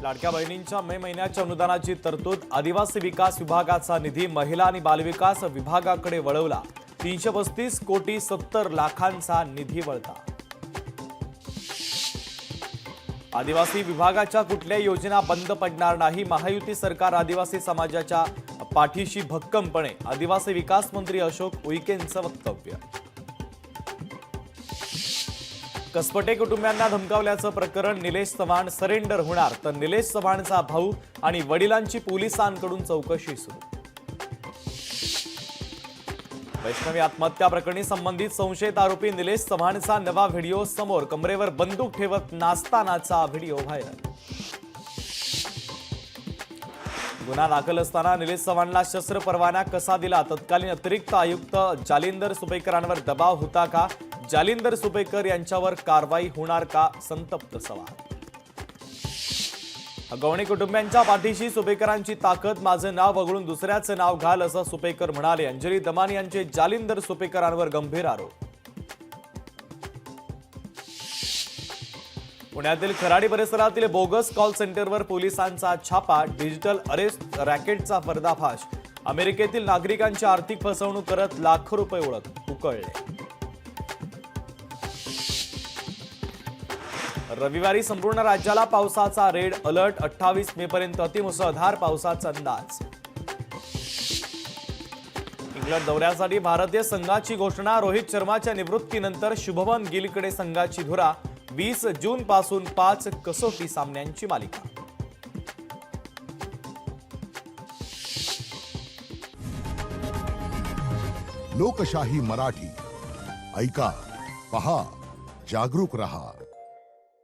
लाडक्या बहिणींच्या मे महिन्याच्या अनुदानाची तरतूद आदिवासी विकास विभागाचा निधी महिला आणि बालविकास विभागाकडे वळवला। 335 कोटी 70 लाखांचा निधी वळता। आदिवासी विभागाच्या कुठल्या योजना बंद पडणार नाही। महायुती सरकार आदिवासी समाजाच्या पाठीशी भक्कमपणे। आदिवासी विकास मंत्री अशोक उईकेंचं वक्तव्य। कसपटे कुटुंबियांना धमकावल्याचं प्रकरण निलेश चव्हाण सरेंडर होणार, तर निलेश चव्हाणचा भाऊ आणि वडिलांची पोलिसांकडून चौकशी सुरू। वैष्णवी आत्महत्या प्रकरणी संबंधित संशयित आरोपी निलेश चव्हाणचा नवा व्हिडिओ समोर। कमरेवर बंदूक ठेवत नाचतानाचा व्हिडिओ व्हायरल। गुन्हा दाखल असताना निलेश चव्हाणला शस्त्र परवाना कसा दिला? तत्कालीन अतिरिक्त आयुक्त जालिंदर सुपेकरांवर दबाव होता का? जालिंदर सुपेकर यांच्यावर कारवाई होणार का? संतप्त सवाल। गवणी कुटुंबियांच्या पाठीशी सुपेकरांची ताकद। माझं नाव वगळून दुसऱ्याचं नाव घाल असं सुपेकर म्हणाले। अंजली दमानी यांचे जालिंदर सुपेकरांवर गंभीर आरोप। पुण्यातील खराडी परिसरातील बोगस कॉल सेंटरवर पोलिसांचा छापा। डिजिटल अरेस्ट रॅकेटचा पर्दाफाश। अमेरिकेतील नागरिकांची आर्थिक फसवणूक करत लाखो रुपये उकळले। रविवारी संपूर्ण राज्याला पावसाचा रेड अलर्ट। 28 मे पर्यंत अतिमुसळधार पावसाचा अंदाज। इंग्लंड दौऱ्यासाठी भारतीय संघाची घोषणा। रोहित शर्माच्या निवृत्तीनंतर शुभमन गिलकडे संघाची धुरा। 20 जून पासून 5 कसोटी सामन्यांची मालिका। लोकशाही मराठी ऐका, पहा, जागरूक रहा।